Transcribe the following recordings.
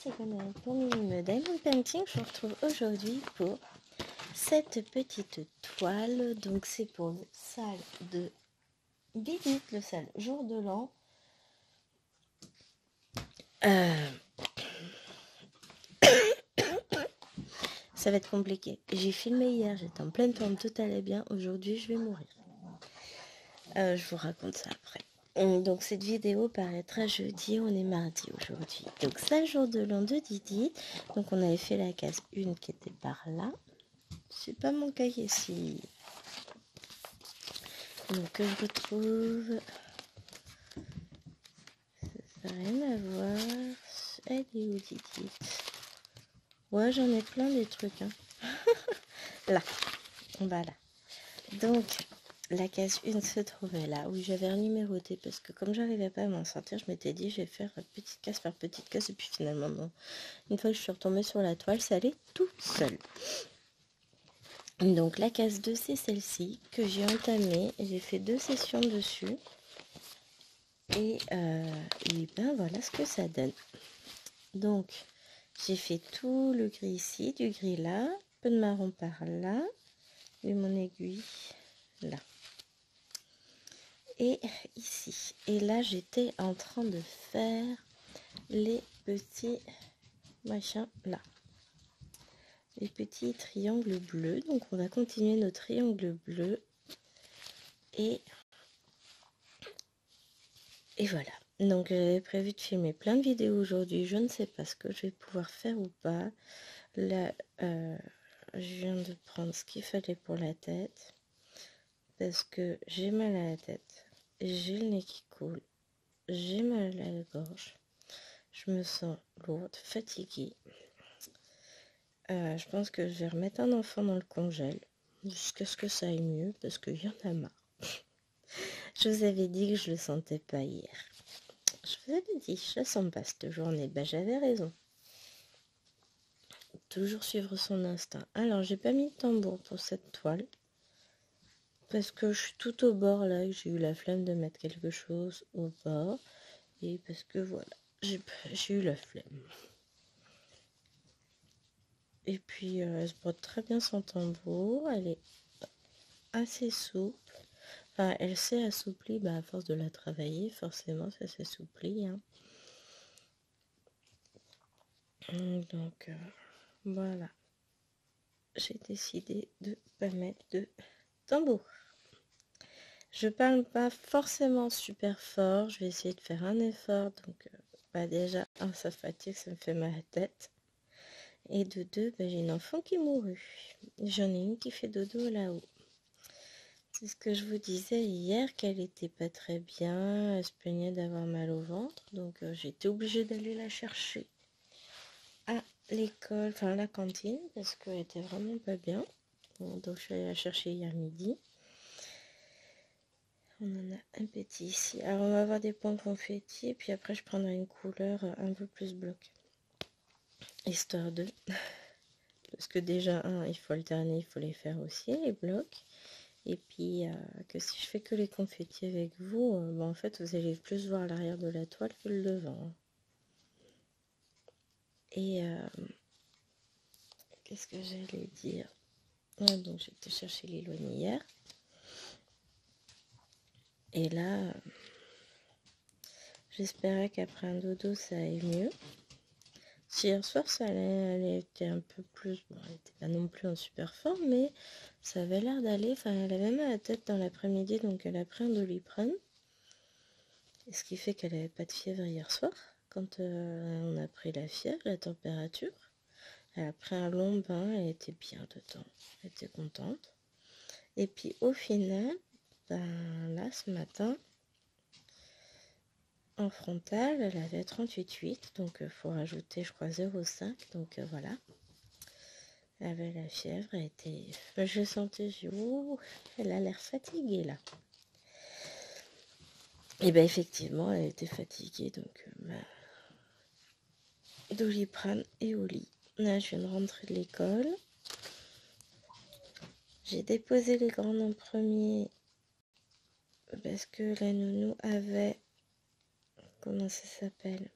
c'est Gonal pour Mini Diamond Painting. Je vous retrouve aujourd'hui pour cette petite toile. Donc c'est pour une salle de visite, le salle jour de l'an. Ça va être compliqué. J'ai filmé hier, j'étais en pleine forme, tout allait bien. Aujourd'hui, je vais mourir. Je vous raconte ça après. Donc cette vidéo paraîtra jeudi, on est mardi aujourd'hui. Donc c'est le jour de l'an de Didi. Donc on avait fait la case 1 qui était par là. C'est pas mon cahier ici. Donc je retrouve. Ça n'a rien à voir. Elle est où Didi? Ouais, j'en ai plein des trucs. Hein. Là. Voilà. Donc la case 1 se trouvait là, où j'avais numéroté parce que comme j'arrivais pas à m'en sortir, je m'étais dit je vais faire petite case par petite case et puis finalement non. Une fois que je suis retombée sur la toile, ça allait tout seul. Donc la case 2 c'est celle-ci que j'ai entamée, j'ai fait 2 sessions dessus et ben voilà ce que ça donne. Donc j'ai fait tout le gris ici, du gris là, un peu de marron par là et mon aiguille là. Et ici. Et là, j'étais en train de faire les petits machins là. Les petits triangles bleus. Donc, on va continuer nos triangles bleus. Et voilà. Donc, j'avais prévu de filmer plein de vidéos aujourd'hui. Je ne sais pas ce que je vais pouvoir faire ou pas. Là, je viens de prendre ce qu'il fallait pour la tête. Parce que j'ai mal à la tête. J'ai le nez qui coule. J'ai mal à la gorge. Je me sens lourde, fatiguée. Je pense que je vais remettre un enfant dans le congèle jusqu'à ce que ça aille mieux parce qu'il y en a marre. Je vous avais dit que je le sentais pas hier. Je vous avais dit, je le sens pas cette journée. Ben, j'avais raison. Toujours suivre son instinct. Alors, j'ai pas mis de tambour pour cette toile parce que je suis tout au bord là. J'ai eu la flemme de mettre quelque chose au bord et parce que voilà, j'ai eu la flemme. Et puis, elle se brode très bien son tambour. Elle est assez souple. Enfin, elle s'est assouplie à force de la travailler. Forcément, ça s'assouplit. Hein. Donc, voilà. J'ai décidé de pas mettre de tambour. Je parle pas forcément super fort. Je vais essayer de faire un effort. Donc, déjà, ça fatigue, ça me fait mal à la tête. Et de deux, j'ai une enfant qui mourut. J'en ai une qui fait dodo là-haut. C'est ce que je vous disais hier, qu'elle était pas très bien. Elle se plaignait d'avoir mal au ventre. Donc, j'étais obligée d'aller la chercher à l'école, enfin à la cantine, parce qu'elle était vraiment pas bien. Bon, donc, je suis allée la chercher hier midi. On en a un petit ici. Alors, on va avoir des points confettis. Et puis après, je prendrai une couleur un peu plus bloc. Histoire de... Parce que déjà, il faut alterner, il faut les faire aussi, les blocs. Et puis, que si je fais que les confettis avec vous, en fait, vous allez plus voir l'arrière de la toile que le devant. Et qu'est-ce que j'allais dire? Donc, j'ai été chercher l'éloigné hier. Et là, j'espérais qu'après un dodo, ça aille mieux. Hier soir, elle était un peu plus... Bon, elle n'était pas non plus en super forme, mais ça avait l'air d'aller. Enfin, elle avait mal à la tête dans l'après-midi, donc elle a pris un Doliprane. Ce qui fait qu'elle n'avait pas de fièvre hier soir. Quand on a pris la fièvre, la température, elle a pris un long bain, elle était bien dedans. Elle était contente. Et puis au final, là, ce matin, en frontal, elle avait 38,8, donc il faut rajouter, je crois, 0,5, donc voilà. Elle avait la fièvre, elle était... Je sentais, elle a l'air fatiguée, là. Et bien, effectivement, elle était fatiguée, donc... Doliprane et au lit. Là, je viens de rentrer de l'école. J'ai déposé les grands en premier parce que la nounou avait... Comment ça s'appelle?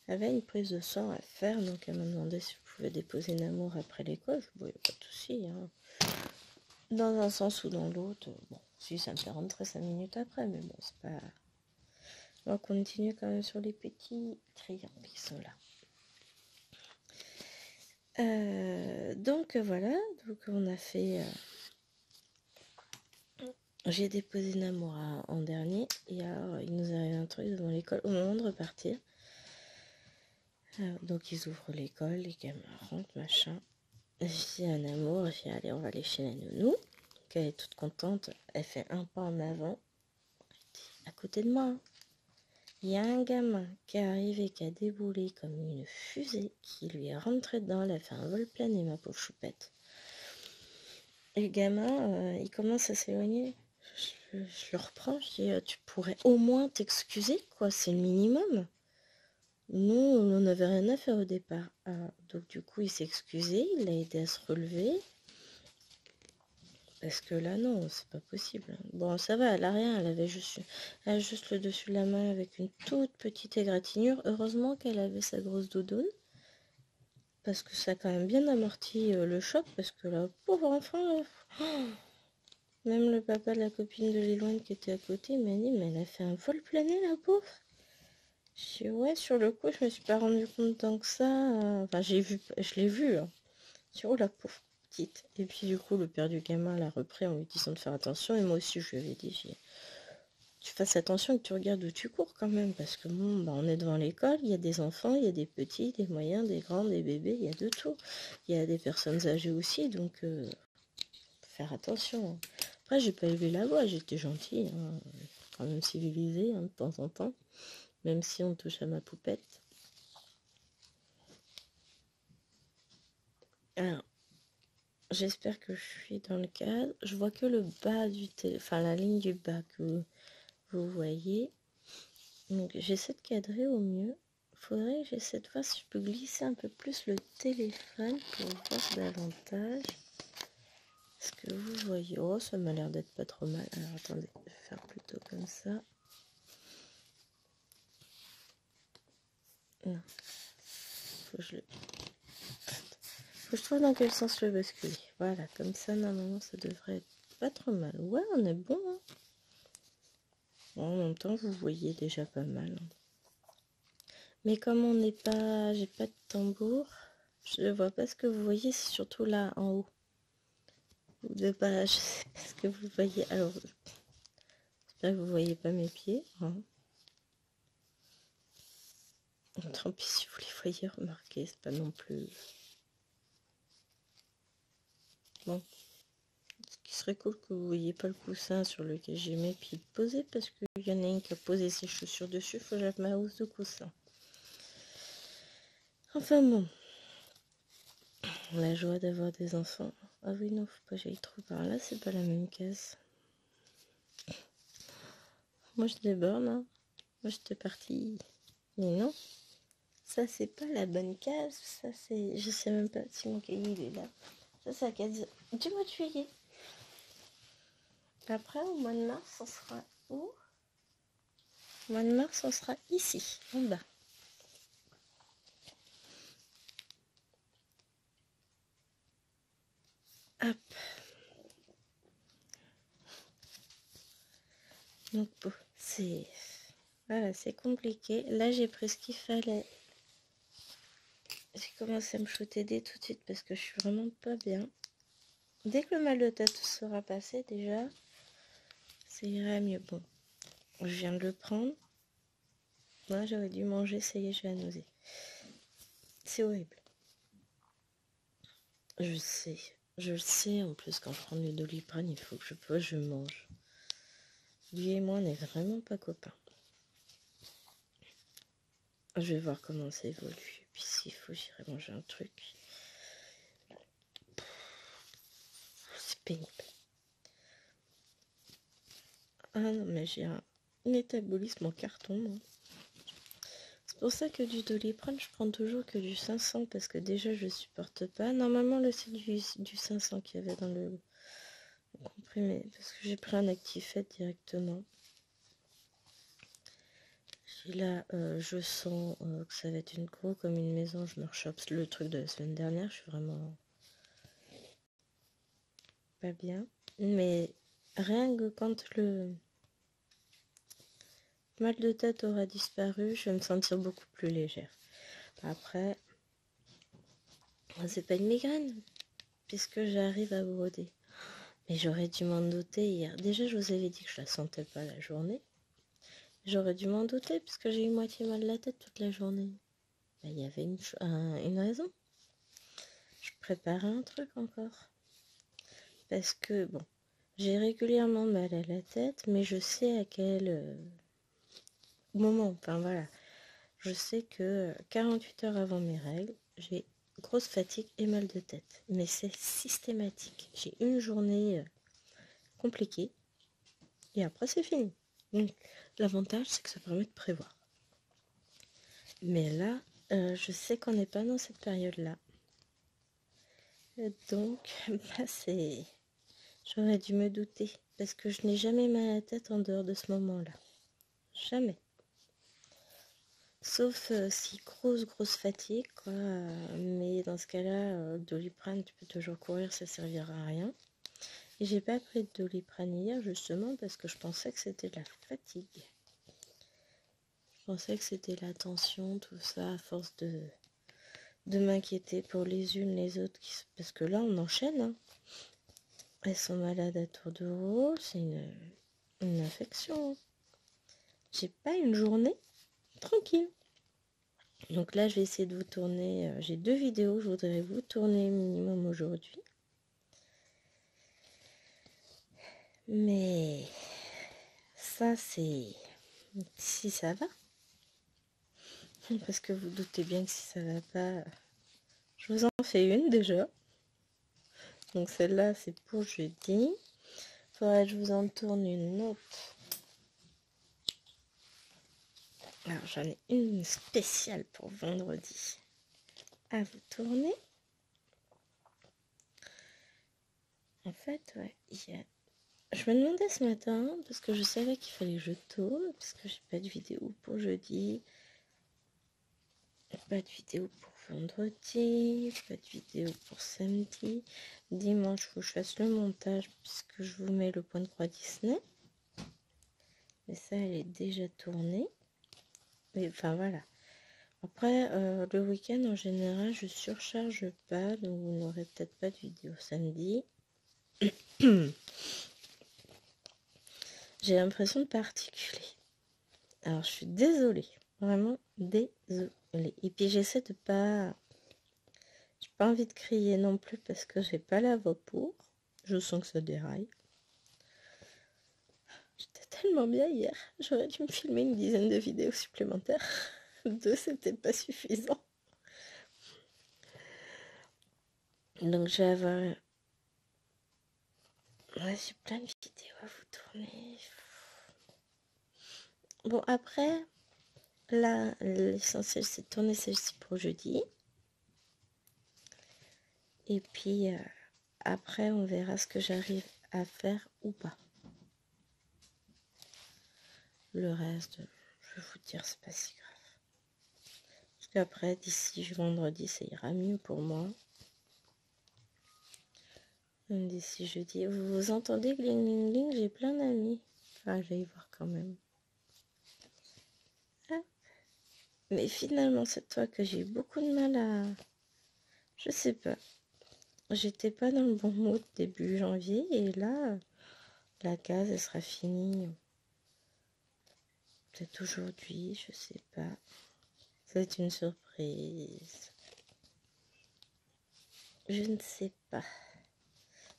avait une prise de sang à faire, donc elle m'a demandé si je pouvais déposer Namour après l'école. Je ne pas de souci, hein. Dans un sens ou dans l'autre, bon, si ça me fait rentrer 5 minutes après, mais bon, c'est pas... On va continuer quand même sur les petits crayons qui sont là. Donc voilà, donc on a fait... j'ai déposé Namour en dernier, et alors il nous arrive un truc devant l'école au moment de repartir. Donc ils ouvrent l'école, les gamins rentrent, machin. J'ai un Amour, j'ai dit allez on va aller chez la nounou. Donc elle est toute contente, elle fait un pas en avant. À côté de moi, hein, il y a un gamin qui est arrivé, qui a déboulé comme une fusée, qui lui est rentré dedans, elle a fait un vol plané, ma pauvre choupette. Et le gamin, il commence à s'éloigner. Je le reprends, je dis tu pourrais au moins t'excuser, quoi, c'est le minimum. Nous, on n'avait rien à faire au départ. Donc du coup, il s'est excusé, il l'a aidé à se relever. Parce que là, non, c'est pas possible. Bon, ça va, elle a rien, elle a juste le dessus de la main avec une toute petite égratignure. Heureusement qu'elle avait sa grosse doudoune. Parce que ça a quand même bien amorti le choc. Parce que là, pauvre enfant, même le papa de la copine de l'éloigne qui était à côté m'a dit, mais elle a fait un vol plané, la pauvre. Je dis, ouais, sur le coup, je me suis pas rendu compte tant que ça. Enfin, je l'ai vu. Hein. Je dis, oh la pauvre petite. Et puis du coup, le père du gamin l'a repris en lui disant de faire attention. Et moi aussi, je lui avais dit, tu fasses attention et que tu regardes où tu cours quand même. Parce que bon, bah, on est devant l'école, il y a des enfants, il y a des petits, des moyens, des grands, des bébés, il y a de tout. Il y a des personnes âgées aussi, donc faire attention. Hein. Après, j'ai pas élevé la voix, j'étais gentille, hein, quand même civilisée hein, de temps en temps. Même si on touche à ma poupette. Alors, j'espère que je suis dans le cadre. Je vois que le bas du enfin la ligne du bas que vous voyez. Donc j'essaie de cadrer au mieux. Faudrait que j'essaie de voir si je peux glisser un peu plus le téléphone pour voir davantage. Ce que vous voyez. Oh, ça m'a l'air d'être pas trop mal. Alors attendez, je vais faire plutôt comme ça. Non. Faut que je trouve dans quel sens le basculer. Voilà, comme ça, normalement, ça devrait être pas trop mal. Ouais, on est bon. Hein. Bon, en même temps, vous voyez déjà pas mal. Hein. Mais comme on n'est pas... J'ai pas de tambour, je ne vois pas ce que vous voyez, c'est surtout là, en haut. De pas, je sais pas ce que vous voyez. Alors, j'espère que vous voyez pas mes pieds. Hein. Tant pis si vous les voyez, remarquez, c'est pas non plus... Bon. Ce qui serait cool que vous voyez pas le coussin sur lequel j'ai mes pieds posés, parce qu'il y en a une qui a posé ses chaussures dessus, il faut que j'aille ma housse de coussin. Enfin bon. La joie d'avoir des enfants. Ah oui, non, faut pas que j'aille trop par là, c'est pas la même case. Moi, je déborde, hein. Moi, j'étais partie. Mais non, ça, c'est pas la bonne case. Ça, c'est... Je sais même pas si mon cahier, il est là. Ça, c'est la case du mois de juillet. Après, au mois de mars, on sera où? Au mois de mars, on sera ici, en bas. Hop. Donc, bon, c'est... Voilà, c'est compliqué. Là, j'ai pris ce qu'il fallait. J'ai commencé à me shooter des tout de suite parce que je suis vraiment pas bien. Dès que le mal de tête sera passé, déjà, ça ira mieux. Bon, je viens de le prendre. Moi, j'aurais dû manger, ça y est, j'ai la nausée. C'est horrible. Je le sais, en plus, quand je prends du Doliprane, il faut que je mange. Lui et moi, on n'est vraiment pas copains. Je vais voir comment ça évolue. Puis s'il faut, j'irai manger un truc. C'est pénible. Ah non, mais j'ai un métabolisme en carton, moi. C'est pour ça que du Doliprane, je prends toujours que du 500 parce que déjà je supporte pas. Normalement, là c'est du 500 qu'il y avait dans le comprimé parce que j'ai pris un Actifed directement. Et là, je sens que ça va être une gros comme une maison. Je me rechoppe le truc de la semaine dernière. Je suis vraiment pas bien. Mais rien que quand le mal de tête aura disparu, je vais me sentir beaucoup plus légère. Après, c'est pas une migraine, puisque j'arrive à broder. Mais j'aurais dû m'en douter hier. Déjà, je vous avais dit que je la sentais pas la journée. J'aurais dû m'en douter, puisque j'ai eu moitié mal la tête toute la journée. Ben, il y avait une raison. Je préparais un truc encore. Parce que, bon, j'ai régulièrement mal à la tête, mais je sais à quel moment. Enfin, voilà. Je sais que 48 heures avant mes règles, j'ai grosse fatigue et mal de tête. Mais c'est systématique. J'ai une journée compliquée et après c'est fini. Donc l'avantage c'est que ça permet de prévoir. Mais là, je sais qu'on n'est pas dans cette période-là. Donc, bah, j'aurais dû me douter. Parce que je n'ai jamais mal à la tête en dehors de ce moment-là. Jamais. Sauf si grosse fatigue, quoi. Mais dans ce cas-là, Doliprane, tu peux toujours courir, ça servira à rien. Et j'ai pas pris de Doliprane hier, justement, parce que je pensais que c'était de la fatigue. Je pensais que c'était la tension, tout ça, à force de m'inquiéter pour les unes, les autres. Parce que là, on enchaîne, hein. Elles sont malades à tour de rôle, c'est une infection. J'ai pas une journée tranquille. Donc là, je vais essayer de vous tourner. J'ai 2 vidéos, je voudrais vous tourner minimum aujourd'hui. Mais ça, c'est si ça va. Parce que vous doutez bien que si ça va pas, je vous en fais une déjà. Donc celle-là, c'est pour jeudi. Faudrait que je vous en tourne une autre. Alors j'en ai une spéciale pour vendredi à vous tourner. En fait, ouais, je me demandais ce matin, parce que je savais qu'il fallait que je tourne, parce que j'ai pas de vidéo pour jeudi, pas de vidéo pour vendredi, pas de vidéo pour samedi. Dimanche, il faut que je fasse le montage, puisque je vous mets le point de croix Disney. Mais ça, elle est déjà tournée. Mais enfin, voilà. Après, le week-end, en général, je surcharge pas, donc vous n'aurez peut-être pas de vidéo samedi. J'ai l'impression de particuler. Alors, je suis désolée. Vraiment désolée. Et puis, j'essaie de pas... J'ai pas envie de crier non plus parce que j'ai pas la voix pour. Je sens que ça déraille. J'étais tellement bien hier. J'aurais dû me filmer une dizaine de vidéos supplémentaires. 2, c'était pas suffisant. Donc, je vais avoir... Ouais, j'ai plein de vidéos à vous tourner. Bon, après, là, l'essentiel, c'est de tourner celle-ci pour jeudi. Et puis, après, on verra ce que j'arrive à faire ou pas. Le reste, je vais vous dire, c'est pas si grave. Parce qu'après, d'ici vendredi, ça ira mieux pour moi. D'ici jeudi, vous entendez gling gling gling, j'ai plein d'amis. Enfin, je vais y voir quand même. Ah. Mais finalement, cette fois que j'ai eu beaucoup de mal à... Je sais pas. J'étais pas dans le bon mood début janvier et là, la case, elle sera finie. Peut-être aujourd'hui, je sais pas. C'est une surprise. Je ne sais pas.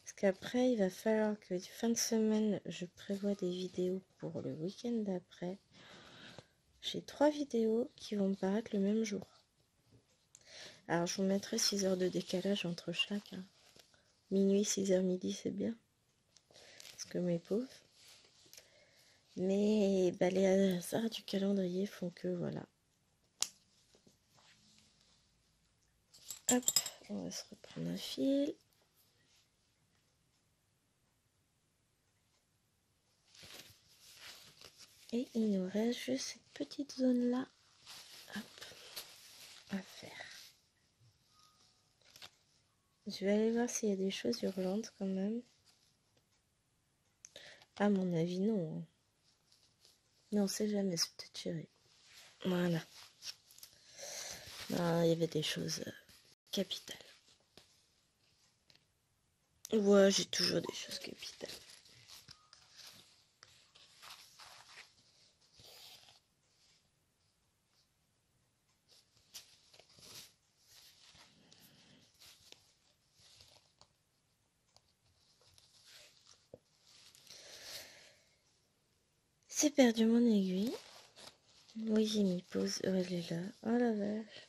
Parce qu'après, il va falloir que fin de semaine, je prévois des vidéos pour le week-end d'après. J'ai 3 vidéos qui vont me paraître le même jour. Alors, je vous mettrai 6 heures de décalage entre chaque. Hein. Minuit, 6h, midi, c'est bien. Parce que mes pauvres. Mais bah, les hasards du calendrier font que voilà. Hop, on va se reprendre un fil. Et il nous reste juste cette petite zone-là, hop, à faire. Je vais aller voir s'il y a des choses urgentes quand même. À mon avis, non. Mais on sait jamais, c'est peut-être tiré. Voilà. Non, il y avait des choses capitales. Ouais, j'ai toujours des choses capitales. C'est perdu mon aiguille. Oui, j'ai mis pause. Oh, elle est là. Oh la vache.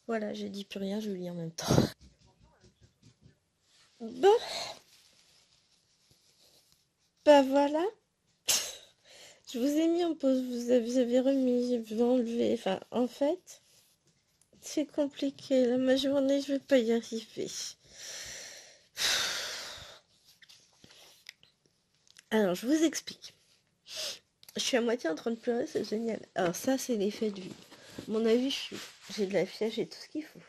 Voilà, je dis plus rien, je lis en même temps. Bon, bah voilà. Je vous ai mis en pause, vous avez remis, vous avez enlevé. Enfin, en fait, c'est compliqué. Là, ma journée, je vais pas y arriver. Alors, je vous explique. Je suis à moitié en train de pleurer, c'est génial. Alors ça, c'est l'effet de vie. À mon avis, j'ai de la fièvre, j'ai tout ce qu'il faut.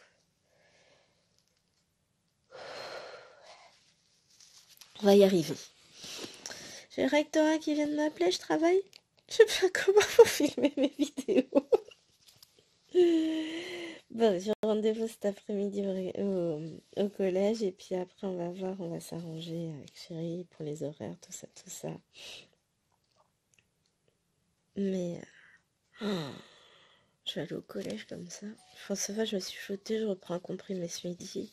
On va y arriver. J'ai le rectorat qui vient de m'appeler, je travaille. Je sais pas comment faut filmer mes vidéos. Bon, j'ai rendez-vous cet après-midi au collège et puis après on va voir, on va s'arranger avec chérie pour les horaires, tout ça, tout ça. Mais je vais aller au collège comme ça. Enfin, ça va, je me suis chauffée, je reprends un comprimé ce midi.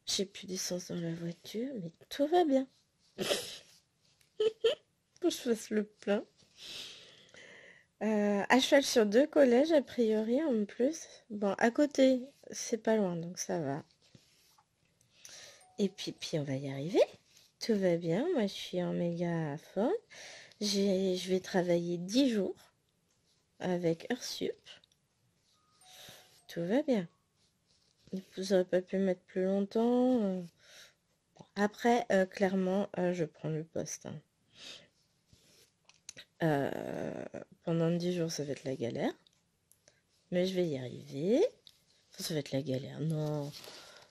J'ai plus d'essence dans la voiture, mais tout va bien. Faut que je fasse le plein. À cheval sur 2 collèges, a priori, en plus. Bon, à côté, c'est pas loin, donc ça va. Et puis on va y arriver. Tout va bien, moi je suis en méga forme. Je vais travailler 10 jours avec Heursup. Tout va bien. Vous aurez pas pu mettre plus longtemps. Après, clairement, je prends le poste. Hein. Pendant 10 jours, ça va être la galère. Mais je vais y arriver. Enfin, ça va être la galère. Non,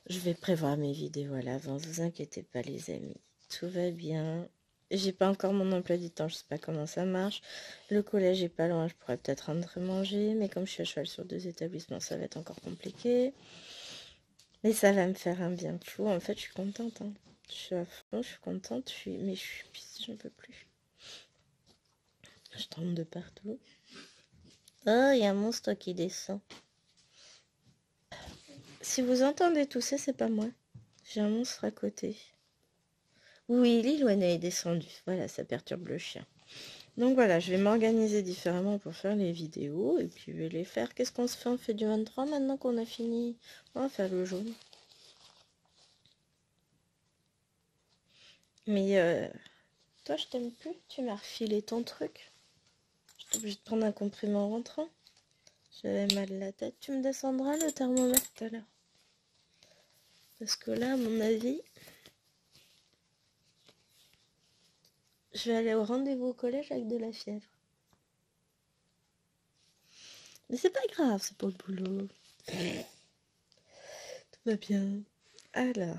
je vais prévoir mes vidéos à l'avance. Vous inquiétez pas, les amis. Tout va bien. J'ai pas encore mon emploi du temps, je sais pas comment ça marche. Le collège est pas loin, je pourrais peut-être rentrer manger, mais comme je suis à cheval sur 2 établissements, ça va être encore compliqué. Mais ça va me faire un bien fou. En fait, je suis contente. Hein. Je suis à fond, je suis contente, mais je suis pisse, j'en peux plus. Je tremble de partout. Oh, il y a un monstre qui descend. Si vous entendez tout ça, c'est pas moi. J'ai un monstre à côté. Oui, l'Ilouane est descendu. Voilà, ça perturbe le chien. Donc voilà, je vais m'organiser différemment pour faire les vidéos. Et puis je vais les faire. Qu'est-ce qu'on se fait? On fait du 23 maintenant qu'on a fini. On va faire le jaune. Mais toi, je t'aime plus. Tu m'as refilé ton truc. J'étais obligée de prendre un comprimé en rentrant. J'avais mal à la tête. Tu me descendras le thermomètre tout à l'heure. Parce que là, à mon avis, je vais aller au rendez-vous au collège avec de la fièvre. Mais c'est pas grave, c'est pour le boulot. Tout va bien. Alors.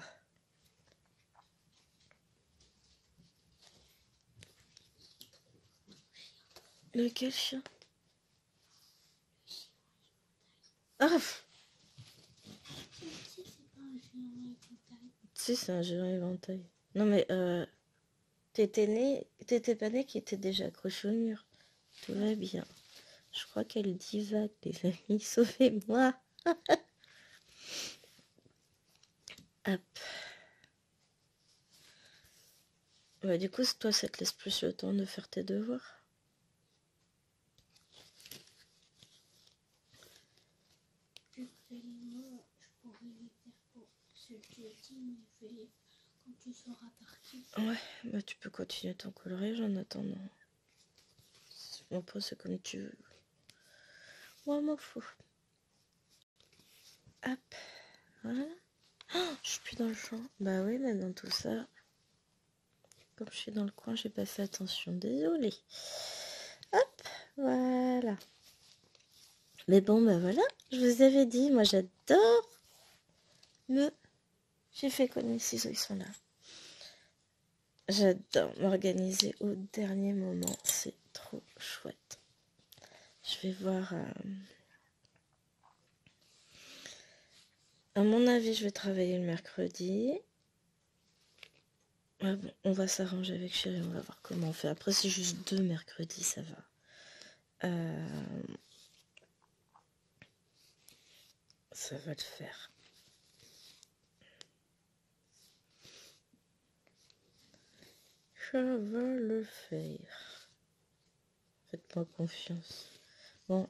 Lequel chien? Ah! Si, c'est un géant éventail. Non mais t'étais pas né qui était déjà accroché au mur. Tout va bien. Je crois qu'elle divague, les amis. Sauvez-moi. Hop. Bah, du coup, toi, ça te laisse plus le temps de faire tes devoirs. Moi, je pourrais les faire pour ce jeudi, mais je vais les faire quand tu seras parti. Ouais, bah tu peux continuer ton coloriage en attendant. Bon, après, c'est comme tu veux. Moi, m'en fous. Hop. Voilà. Oh, je suis plus dans le champ. Bah oui, mais dans tout ça, comme je suis dans le coin, j'ai pas fait attention. Désolée. Hop, voilà. Mais bon, bah voilà. Je vous avais dit, moi j'adore me... J'ai fait quoi mes ciseaux, ils sont là. J'adore m'organiser au dernier moment. C'est trop chouette. Je vais voir... À mon avis, je vais travailler le mercredi. Ouais, bon, on va s'arranger avec Chérie, on va voir comment on fait. Après, c'est juste 2 mercredis, ça va. Ça va le faire. Ça va le faire. Faites-moi confiance. Bon,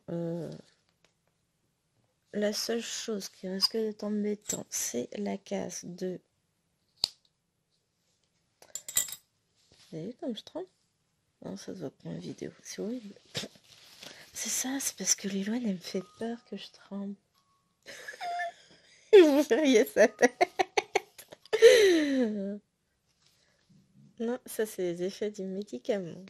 la seule chose qui risque d'être embêtant, c'est la case de... Vous avez vu comme je tremble? Non, ça se voit pas en vidéo, c'est horrible. C'est ça, c'est parce que Liloine, elle me fait peur que je tremble. Vous verriez sa tête. Non, ça c'est les effets du médicament.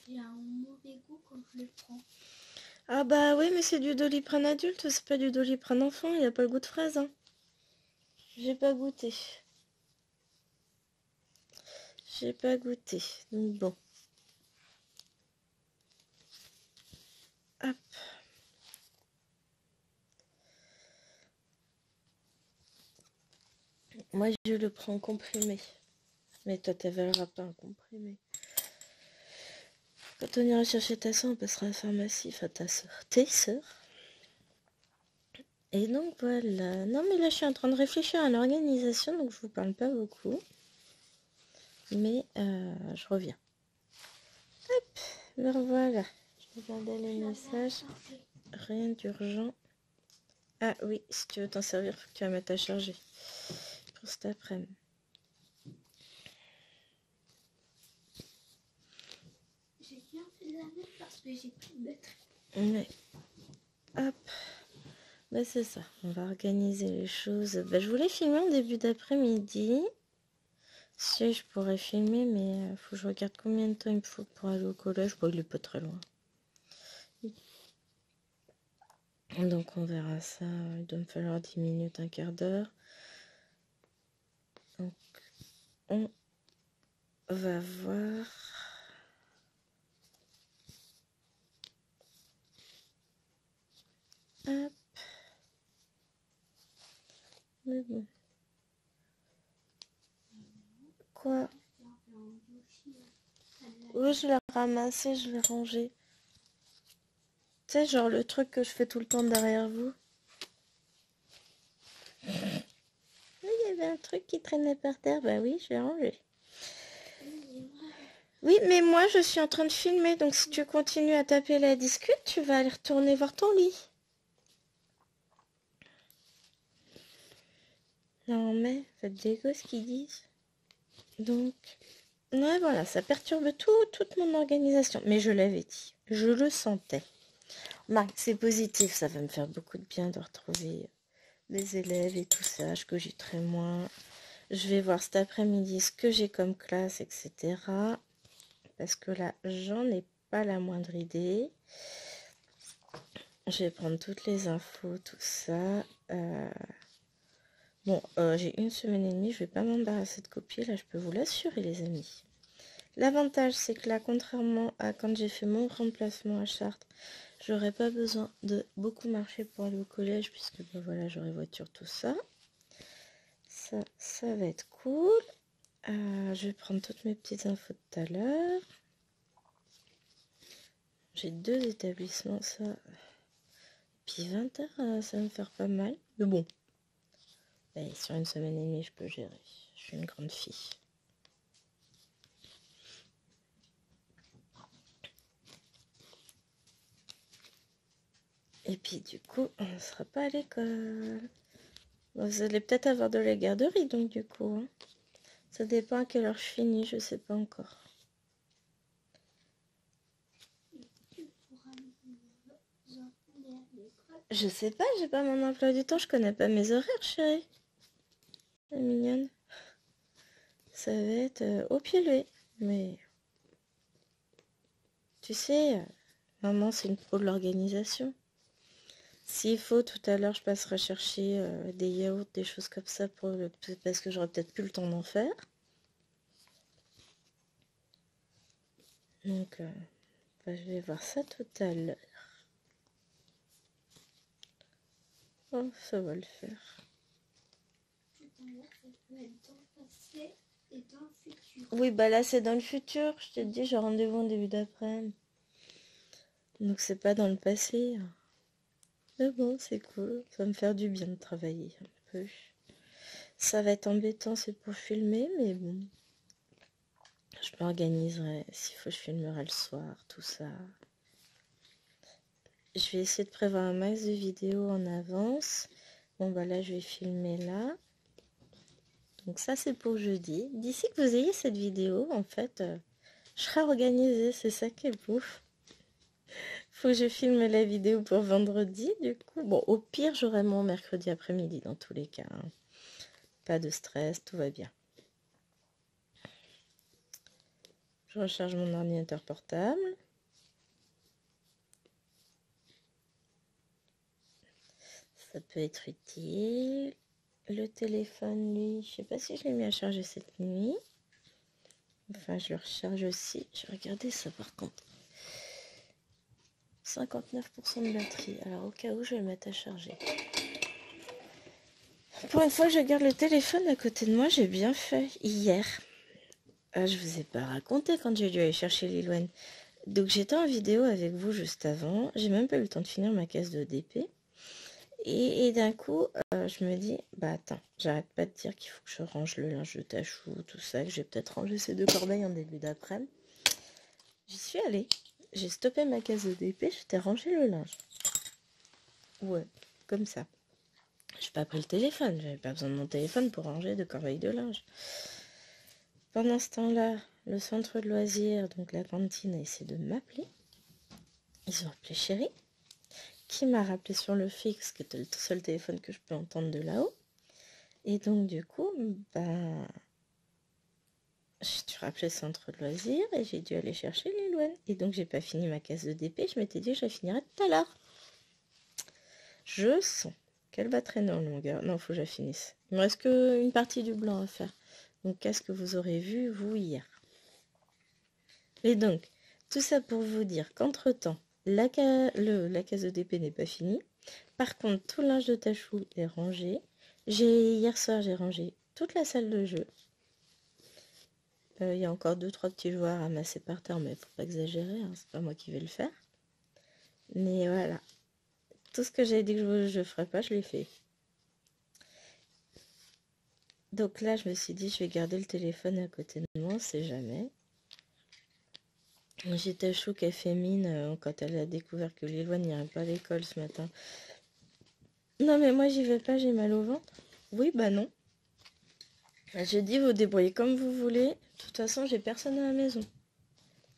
J'ai un mauvais goût quand je le prends. Ah bah oui, mais c'est du Doliprane adulte, c'est pas du Doliprane enfant, il n'y a pas le goût de fraise. Hein. J'ai pas goûté. J'ai pas goûté, donc bon. Hop. Moi, je le prends comprimé. Mais toi, t'avaleras pas un comprimé. Quand on ira chercher ta soeur, on passera à la pharmacie, enfin ta soeur, tes sœurs. Et donc voilà. Non mais là, je suis en train de réfléchir à l'organisation, donc je vous parle pas beaucoup. Mais je reviens. Hop, alors voilà. Je regardais les messages. Rien d'urgent. Ah oui, si tu veux t'en servir, faut que tu la mettes à charger. Pour cet après-midi. J'ai bien fait de la mettre parce que j'ai plus de batterie. Mais, hop. Bah c'est ça, on va organiser les choses. Bah, je voulais filmer en début d'après-midi. Si je pourrais filmer, mais faut que je regarde combien de temps il me faut pour aller au collège. Bon, il est pas très loin. Donc on verra ça. Il doit me falloir 10 minutes, un quart d'heure. Donc on va voir. Hop. Mais bon. Quoi? Oui, je l'ai ramassé, je l'ai rangé. Tu sais, genre le truc que je fais tout le temps derrière vous. Oui, il y avait un truc qui traînait par terre. Bah oui, je l'ai rangé. Oui, mais moi, je suis en train de filmer. Donc, si tu continues à taper la discute, tu vas aller retourner voir ton lit. Non, mais faites des gosses qui disent. Donc, ouais, voilà, ça perturbe toute mon organisation. Mais je l'avais dit. Je le sentais. Marc, c'est positif. Ça va me faire beaucoup de bien de retrouver mes élèves et tout ça. Je cogiterai moins. Je vais voir cet après-midi ce que j'ai comme classe, etc. Parce que là, j'en ai pas la moindre idée. Je vais prendre toutes les infos, tout ça. Bon, j'ai 1 semaine et demie. Je vais pas m'embarrasser de copier. Là, je peux vous l'assurer, les amis. L'avantage, c'est que là, contrairement à quand j'ai fait mon remplacement à Chartres, j'aurais pas besoin de beaucoup marcher pour aller au collège, puisque ben, voilà, j'aurai voiture, tout ça. ça va être cool. Je vais prendre toutes mes petites infos de tout à l'heure. J'ai 2 établissements, ça. Puis 20 heures, ça va me faire pas mal. Mais bon, allez, sur une semaine et demie, je peux gérer. Je suis une grande fille. Et puis du coup, on ne sera pas à l'école. Vous allez peut-être avoir de la garderie, donc du coup. Hein. Ça dépend à quelle heure je finis, je sais pas encore. Je sais pas, j'ai pas mon emploi du temps, je connais pas mes horaires, chérie. La mignonne. Ça va être au pied levé. Mais tu sais, maman, c'est une pro de l'organisation. S'il faut, tout à l'heure, je passerai chercher des yaourts, des choses comme ça, parce que j'aurai peut-être plus le temps d'en faire. Donc, je vais voir ça tout à l'heure. Oh, ça va le faire. Tout à l'heure, ça peut être dans le passé et dans le futur. Oui, bah là, c'est dans le futur. Je te dis, j'ai rendez-vous en début d'après-midi. Donc, c'est pas dans le passé. Mais bon, c'est cool. Ça va me faire du bien de travailler un peu. Ça va être embêtant, c'est pour filmer, mais bon. Je m'organiserai. S'il faut, je filmerai le soir, tout ça. Je vais essayer de prévoir un max de vidéos en avance. Bon, bah là, je vais filmer là. Donc ça, c'est pour jeudi. D'ici que vous ayez cette vidéo, en fait, je serai organisée. C'est ça qui est bouffe. Faut que je filme la vidéo pour vendredi, du coup. Bon, au pire, j'aurai mon mercredi après-midi, dans tous les cas. Hein. Pas de stress, tout va bien. Je recharge mon ordinateur portable. Ça peut être utile. Le téléphone, lui, je sais pas si je l'ai mis à charger cette nuit. Enfin, je le recharge aussi. Je vais regarder ça par contre. 59% de batterie. Alors, au cas où, je vais le mettre à charger. Pour une fois que je garde le téléphone à côté de moi, j'ai bien fait. Hier, je vous ai pas raconté quand j'ai dû aller chercher Lilwen. Donc, j'étais en vidéo avec vous juste avant. J'ai même pas eu le temps de finir ma caisse de DP. Et d'un coup, je me dis, bah attends, j'arrête pas de dire qu'il faut que je range le linge de Tachou, tout ça, que j'ai peut-être rangé ces 2 corbeilles en début d'après-midi. J'y suis allée. J'ai stoppé ma caisse de DP, j'étais rangé le linge. Ouais, comme ça. J'ai pas pris le téléphone, j'avais pas besoin de mon téléphone pour ranger 2 corbeilles de linge. Pendant ce temps-là, le centre de loisirs, donc la cantine, a essayé de m'appeler. Ils ont appelé Chérie, qui m'a rappelé sur le fixe, qui était le seul téléphone que je peux entendre de là-haut. Et donc, du coup, ben, j'ai dû rappeler le centre de loisirs et j'ai dû aller chercher Lilwen. Et donc, j'ai pas fini ma caisse de DP. Je m'étais dit que je la finirais tout à l'heure. Je sens qu'elle va traîner en longueur. Non, faut que je la finisse. Il me reste qu'une partie du blanc à faire. Donc, qu'est-ce que vous aurez vu, vous, hier? Et donc, tout ça pour vous dire qu'entre-temps, la caisse de DP n'est pas finie. Par contre, tout le linge de Tachou est rangé. Hier soir, j'ai rangé toute la salle de jeu. Il y a encore 2-3 petits joueurs à ramasser par terre, mais faut pas exagérer, hein, c'est pas moi qui vais le faire. Mais voilà, tout ce que j'ai dit que je ferais pas, je l'ai fait. Donc là, je me suis dit, je vais garder le téléphone à côté de moi, on sait jamais. J'ai Tachou qui a fait mine quand elle a découvert que Lilouane n'irait pas à l'école ce matin. Non mais moi j'y vais pas, j'ai mal au ventre. Oui, bah non. J'ai dit, vous débrouillez comme vous voulez. De toute façon, j'ai personne à la maison.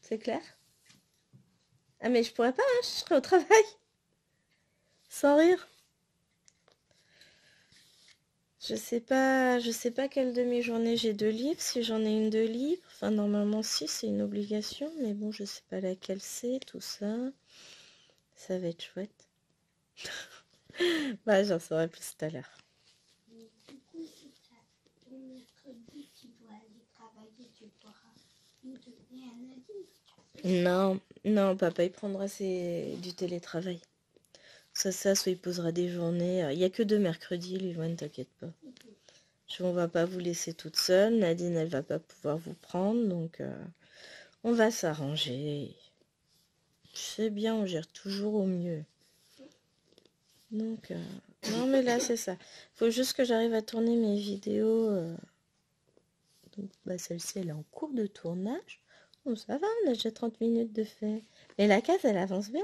C'est clair? Ah mais je pourrais pas, hein, je serai au travail. Sans rire. Je sais pas quelle demi-journée j'ai de libre, si j'en ai une de libre. Enfin, normalement, si, c'est une obligation, mais bon, je sais pas laquelle c'est, tout ça. Ça va être chouette. Bah, j'en saurai plus tout à l'heure. Du coup, si t'as ton mercredi, tu dois aller travailler, tu pourras nous donner un avis. Non, papa, il prendra du télétravail. Soit il posera des journées. Il n'y a que 2 mercredis, Lilouane, t'inquiète pas. On va pas vous laisser toute seule. Nadine, elle va pas pouvoir vous prendre. Donc, on va s'arranger. C'est bien, on gère toujours au mieux. Donc, non, mais là, c'est ça. Faut juste que j'arrive à tourner mes vidéos. Donc, bah, celle-ci, elle est en cours de tournage. Bon, ça va, on a déjà 30 minutes de fait. Et la case, elle avance bien.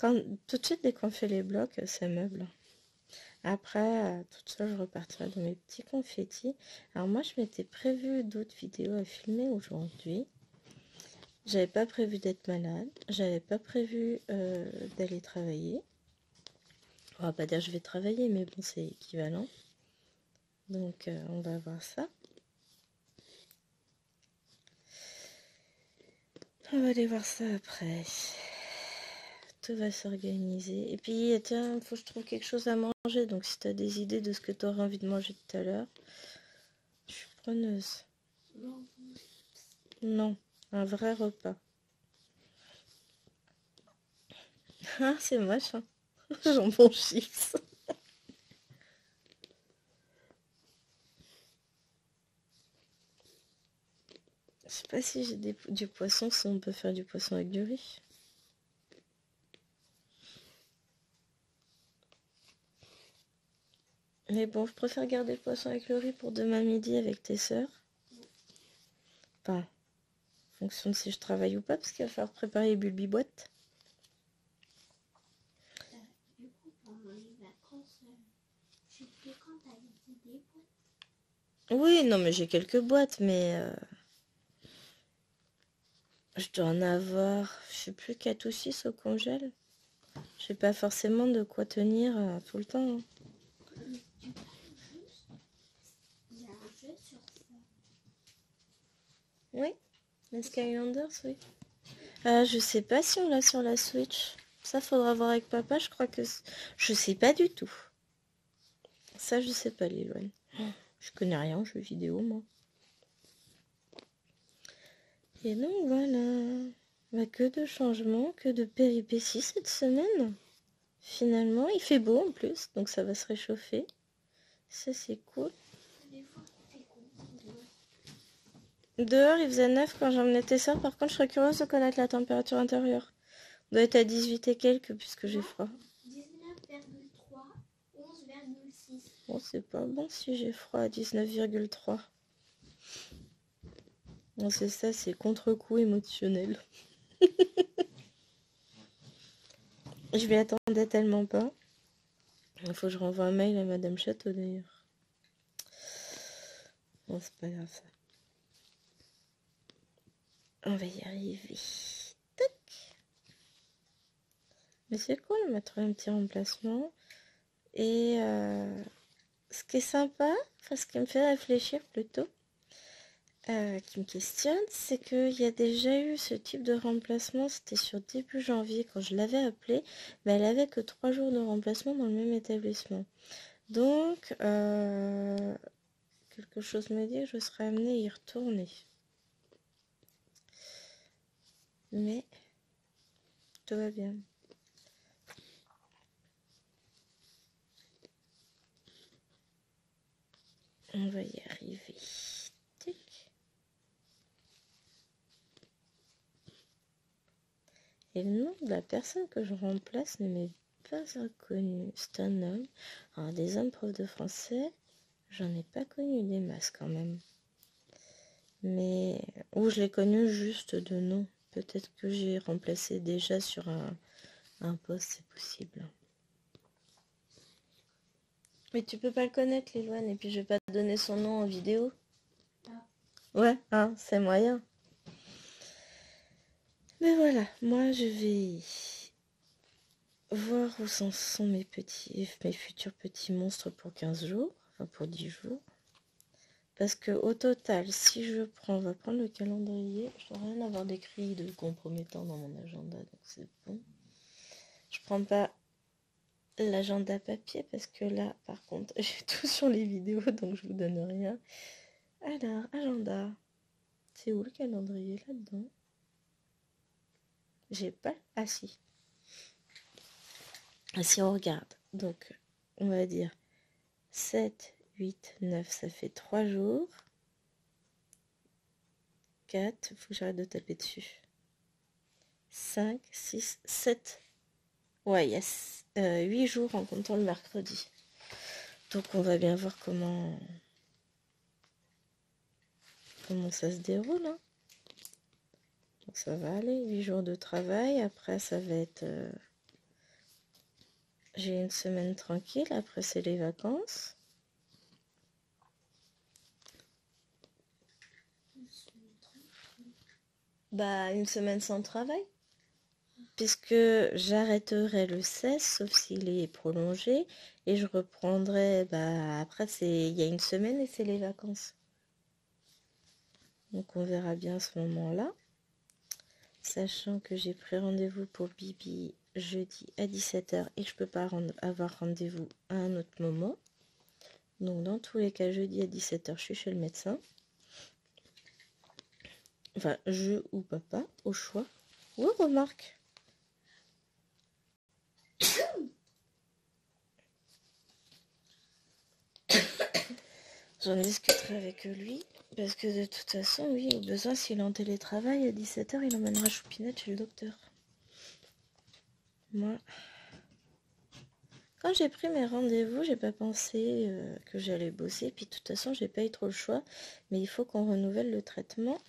Hein. Tout de suite, dès qu'on fait les blocs, ça meuble. Après, toute seule, je repartirai dans mes petits confettis. Alors moi, je m'étais prévu d'autres vidéos à filmer aujourd'hui. J'avais pas prévu d'être malade. J'avais pas prévu d'aller travailler. On va pas dire je vais travailler, mais bon, c'est équivalent. Donc, on va voir ça. On va aller voir ça après. Tout va s'organiser. Et puis, tiens, faut que je trouve quelque chose à manger. Donc, si tu as des idées de ce que tu auras envie de manger tout à l'heure, je suis preneuse. Non, un vrai repas. Ah, c'est moche, hein. Jambon chips. Je sais pas si j'ai du poisson, si on peut faire du poisson avec du riz. Mais bon, je préfère garder le poisson avec le riz pour demain midi avec tes sœurs. Enfin, en fonction de si je travaille ou pas, parce qu'il va falloir préparer les bulbi-boîtes. Du coup, pendant les vacances, je sais plus quand t'as laissé des boîtes. Oui, non, mais j'ai quelques boîtes, mais je dois en avoir, je sais plus, 4 ou 6 au congèle. J'ai pas forcément de quoi tenir tout le temps. Hein. Tu parles juste, il y a un jeu sur ça. Oui, les Skylanders, oui. Je sais pas si on l'a sur la Switch. Ça, faudra voir avec papa, je crois que... Je sais pas du tout. Ça, je sais pas, Liloine. Je connais rien aux jeux vidéo, moi. Et donc, voilà. Bah, que de changements, que de péripéties cette semaine. Finalement, il fait beau en plus, donc ça va se réchauffer. Ça, c'est cool. Des fois, il fait combien Dehors, il faisait 9 quand j'emmenais tes soeurs. Par contre, je serais curieuse de connaître la température intérieure. On doit être à 18 et quelques, puisque j'ai froid. 19,3, 11,6. Bon, c'est pas bon si j'ai froid à 19,3. Bon, c'est ça, c'est contre-coup émotionnel. Je m'y attendais tellement pas. Il faut que je renvoie un mail à Madame Château d'ailleurs. Bon, c'est pas grave ça. On va y arriver. Tac. Mais c'est cool, on m'a trouvé un petit remplacement. Et ce qui est sympa, enfin ce qui me fait réfléchir plutôt, qui me questionne, c'est qu'il y a déjà eu ce type de remplacement, c'était sur début janvier quand je l'avais appelée, mais elle avait que 3 jours de remplacement dans le même établissement. Donc, quelque chose me dit que je serais amenée à y retourner. Mais, tout va bien. On va y arriver. Tic. Et le nom de la personne que je remplace ne m'est pas inconnu. C'est un homme. Alors, des hommes profs de français, j'en ai pas connu des masses quand même. Mais, ou je l'ai connu juste de nom. Peut-être que j'ai remplacé déjà sur un poste, c'est possible. Mais tu peux pas le connaître, Liloane, et puis je vais pas te donner son nom en vidéo. Ouais, hein, c'est moyen. Mais voilà, moi je vais voir où sont mes futurs petits monstres pour 15 jours, enfin pour 10 jours. Parce que au total, si je prends, on va prendre le calendrier, je dois rien avoir d'écrit de compromettant dans mon agenda, donc c'est bon. Je prends pas l'agenda papier parce que là, par contre, j'ai tout sur les vidéos, donc je vous donne rien. Alors, agenda. C'est où le calendrier là-dedans? J'ai pas... Ah si. Si on regarde, donc on va dire 7, 8, 9, ça fait 3 jours. 4, faut que j'arrête de taper dessus. 5, 6, 7. Ouais, yes. 8 jours en comptant le mercredi. Donc on va bien voir comment ça se déroule. Hein. Donc, ça va aller, 8 jours de travail. Après, ça va être... j'ai une semaine tranquille. Après, c'est les vacances. Bah, une semaine sans travail. Puisque j'arrêterai le 16, sauf s'il est prolongé. Et je reprendrai... Bah, après, il y a une semaine et c'est les vacances. Donc, on verra bien à ce moment-là. Sachant que j'ai pris rendez-vous pour Bibi jeudi à 17h et que je peux pas avoir rendez-vous à un autre moment. Donc dans tous les cas, jeudi à 17h, je suis chez le médecin. Enfin, je ou papa, au choix. Oui, remarque. J'en discuterai avec lui. Parce que de toute façon, oui, au besoin, s'il est en télétravail, à 17h, il emmènera Choupinette chez le docteur. Moi, quand j'ai pris mes rendez-vous, j'ai pas pensé que j'allais bosser. Puis de toute façon, j'ai pas eu trop le choix. Mais il faut qu'on renouvelle le traitement.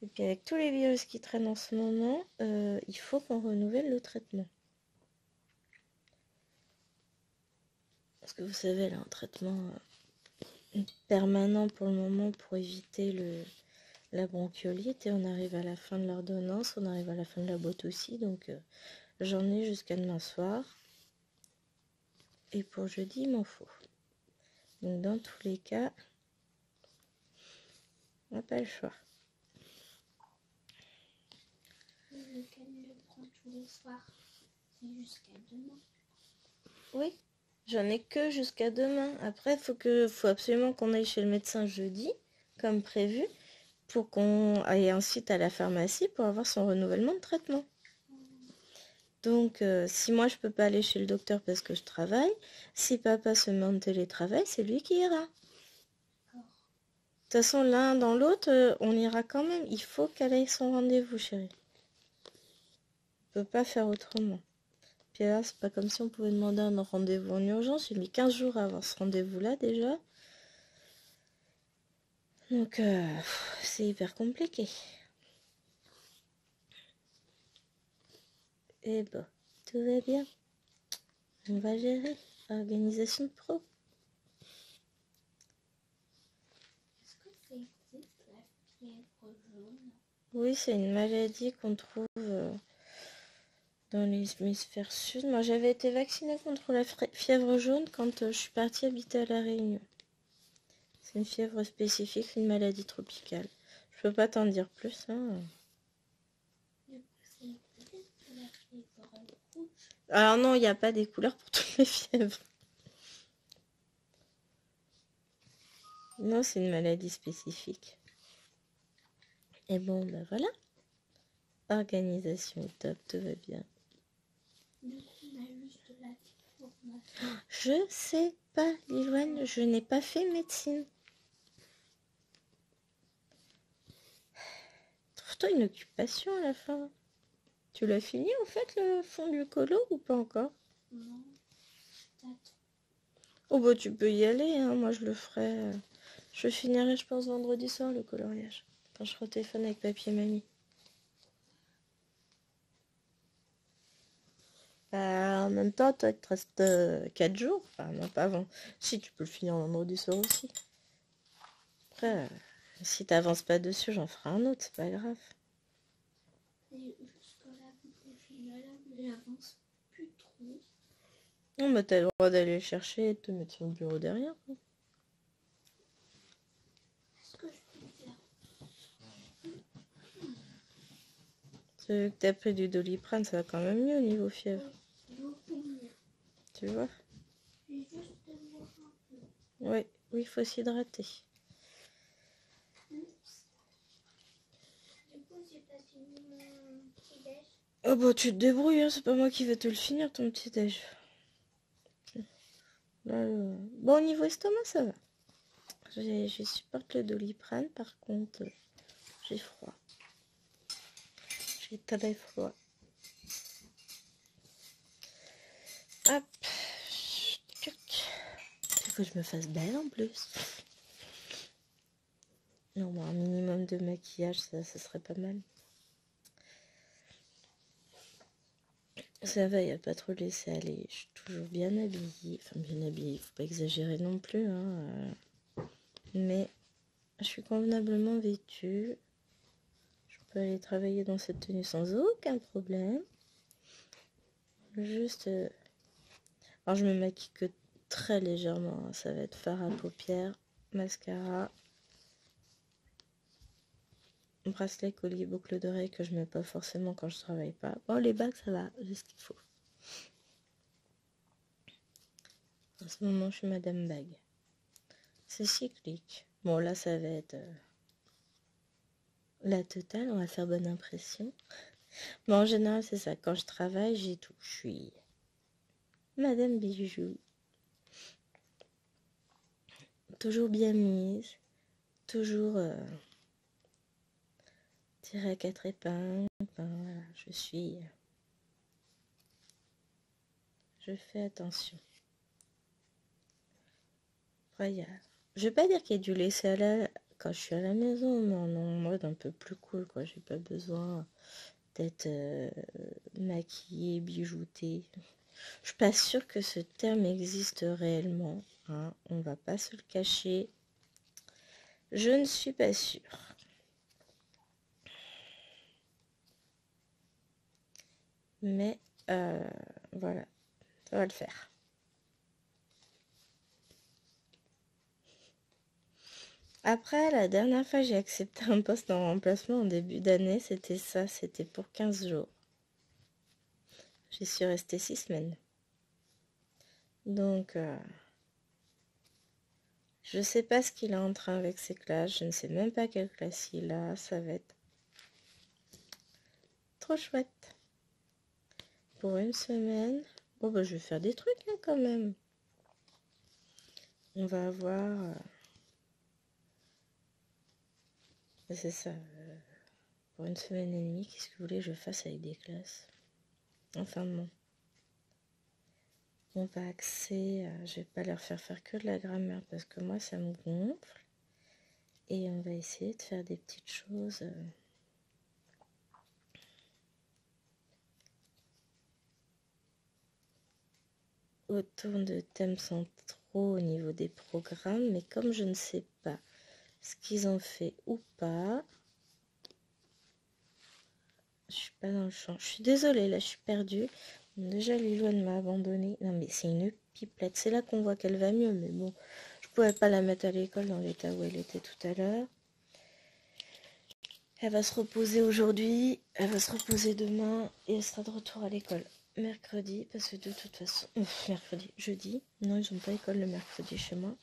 Et puis avec tous les virus qui traînent en ce moment, il faut qu'on renouvelle le traitement. Parce que vous savez, là, un traitement permanent pour le moment pour éviter la bronchiolite. Et on arrive à la fin de l'ordonnance, on arrive à la fin de la boîte aussi. Donc j'en ai jusqu'à demain soir. Et pour jeudi, il m'en faut. Donc dans tous les cas, on n'a pas le choix. Lequel le prend tous les soirs, c'est jusqu'à demain. Oui, j'en ai que jusqu'à demain. Après, faut absolument qu'on aille chez le médecin jeudi, comme prévu, pour qu'on aille ensuite à la pharmacie pour avoir son renouvellement de traitement. Donc, si moi je peux pas aller chez le docteur parce que je travaille, si papa se met en télétravail, c'est lui qui ira. De toute façon, l'un dans l'autre, on ira quand même. Il faut qu'elle aille son rendez-vous, chérie. On peut pas faire autrement. Puis là, c'est pas comme si on pouvait demander un rendez-vous en urgence. J'ai mis 15 jours à avoir ce rendez-vous-là déjà. Donc, c'est hyper compliqué. Et bon, tout va bien. On va gérer. Organisation de pro. Est-ce que ça existe, la fièvre jaune? Oui, c'est une maladie qu'on trouve dans l'hémisphère sud. Moi, j'avais été vaccinée contre la fièvre jaune quand je suis partie habiter à La Réunion. C'est une fièvre spécifique, une maladie tropicale. Je peux pas t'en dire plus. Hein. C'est peut-être la fièvre rouge. Alors non, il n'y a pas des couleurs pour toutes les fièvres. Non, c'est une maladie spécifique. Et bon, ben voilà. Organisation top, tout va bien. Du coup, on a juste la formation. Je sais pas, Liloane, je n'ai pas fait médecine. Trouve-toi une occupation à la fin. Tu l'as fini en fait le fond du colo ou pas encore? Non, peut-être. Oh bah tu peux y aller, hein. Moi je le ferai. Je finirai je pense vendredi soir le coloriage. Quand je serai au téléphone avec papy et mamie. Bah, en même temps, toi il te reste 4 jours. Enfin non pas avant. Si tu peux le finir vendredi soir aussi. Après, si t'avances pas dessus, j'en ferai un autre, c'est pas grave. Et jusqu'à la finale, j'avance plus trop. Non bah t'as le droit d'aller le chercher et de te mettre sur le bureau derrière. Quoi. Est-ce que je peux faire? Vu que t'as pris du Doliprane, ça va quand même mieux au niveau fièvre. Beaucoup mieux. Tu vois? J'ai juste de boire un peu. Oui, il faut s'hydrater. Oups. Du coup, j'ai pas fini mon petit déj. Oh bah tu te débrouilles, hein, c'est pas moi qui vais te le finir ton petit déj. Là, bon, au niveau estomac, ça va. Je supporte le Doliprane, par contre, j'ai froid. J'ai très froid. Hop. Il faut que je me fasse belle en plus. Non, bon, un minimum de maquillage, ça serait pas mal. Ça va, il n'y a pas trop de laisser aller. Je suis toujours bien habillée. Enfin, bien habillée, faut pas exagérer non plus. Hein. Mais je suis convenablement vêtue. Je peux aller travailler dans cette tenue sans aucun problème. Juste... Alors, je me maquille que très légèrement. Hein. Ça va être fard à paupières, mascara, bracelet, collier, boucle d'oreille que je mets pas forcément quand je travaille pas. Bon, les bagues, ça va, j'ai ce qu'il faut. En ce moment, je suis Madame Bague. C'est cyclique. Bon, là, ça va être la totale. On va faire bonne impression. Mais en général, c'est ça. Quand je travaille, j'ai tout. Je suis Madame Bijou. Toujours bien mise. Toujours tirée à 4 épingles. Enfin, voilà, je fais attention. Après, je vais pas dire qu'il y a du laisser aller quand je suis à la maison, mais en mode un peu plus cool, quoi. J'ai pas besoin d'être maquillée, bijoutée. Je suis pas sûre que ce terme existe réellement. Hein. On va pas se le cacher. Je ne suis pas sûre. Mais voilà, ça va le faire. Après, la dernière fois, j'ai accepté un poste en remplacement en début d'année. C'était ça, c'était pour 15 jours. J'y suis restée 6 semaines. Donc, je sais pas ce qu'il est en train avec ses classes. Je ne sais même pas quelle classe il a. Ça va être trop chouette. Pour une semaine. Bon, bah, je vais faire des trucs hein, quand même. On va avoir... c'est ça. Pour une semaine et demie, qu'est-ce que vous voulez que je fasse avec des classes? Enfin bon. On va axer... je vais pas leur faire que de la grammaire parce que moi, ça me gonfle. Et on va essayer de faire des petites choses... autour de thèmes centraux au niveau des programmes, mais comme je ne sais pas ce qu'ils ont fait ou pas, je suis pas dans le champ. Je suis désolée, là je suis perdue. Bon, déjà Lilouane m'a abandonnée. Non mais c'est une pipelette. C'est là qu'on voit qu'elle va mieux, mais bon, je pouvais pas la mettre à l'école dans l'état où elle était tout à l'heure. Elle va se reposer aujourd'hui, elle va se reposer demain et elle sera de retour à l'école mercredi parce que de toute façon, jeudi, non ils n'ont pas école le mercredi chez moi.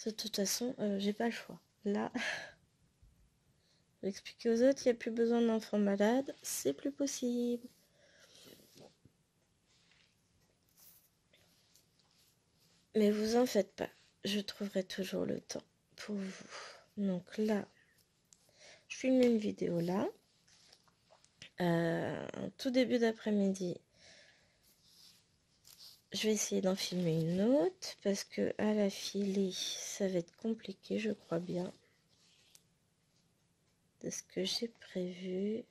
De toute façon, j'ai pas le choix. Là, j'explique aux autres, il n'y a plus besoin d'enfants malades, c'est plus possible. Mais vous en faites pas, je trouverai toujours le temps pour vous. Donc là, je filme une vidéo là. En tout début d'après-midi, je vais essayer d'en filmer une autre parce que à la filée, ça va être compliqué, je crois bien. De ce que j'ai prévu.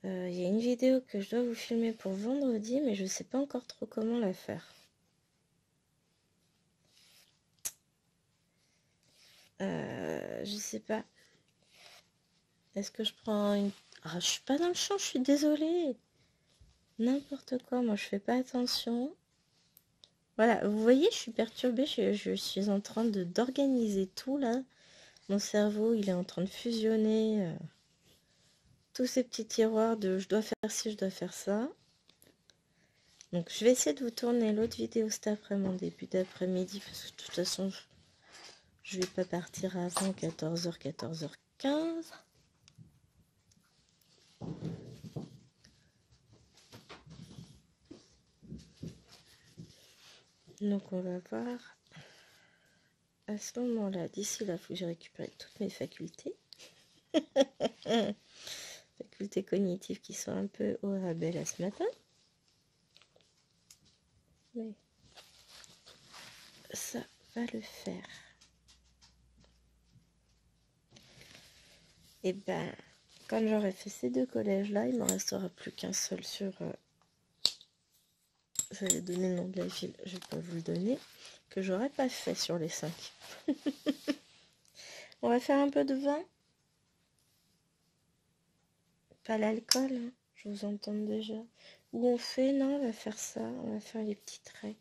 Il y a une vidéo que je dois vous filmer pour vendredi, mais je ne sais pas encore trop comment la faire. Je sais pas. Est-ce que je prends une... Ah, je suis pas dans le champ, je suis désolée. N'importe quoi, moi je fais pas attention. Voilà, vous voyez, je suis perturbée, je suis en train d'organiser tout là. Mon cerveau, il est en train de fusionner tous ces petits tiroirs de je dois faire ci, je dois faire ça. Donc je vais essayer de vous tourner l'autre vidéo cet après-midi, début d'après-midi, parce que de toute façon, je vais pas partir avant 14h, 14h15. Donc on va voir à ce moment-là. D'ici là, il faut que j'ai récupéré toutes mes facultés. Facultés cognitives qui sont un peu au rabais là ce matin. Mais ça va le faire. Et ben, quand j'aurai fait ces 2 collèges-là, il ne m'en restera plus qu'un seul sur... je vais donner le nom de la ville, je ne vais pas vous le donner, que j'aurais pas fait sur les 5. On va faire un peu de vin. Pas l'alcool, hein. Je vous entends déjà. Où on fait, non, on va faire ça, on va faire les petits traits.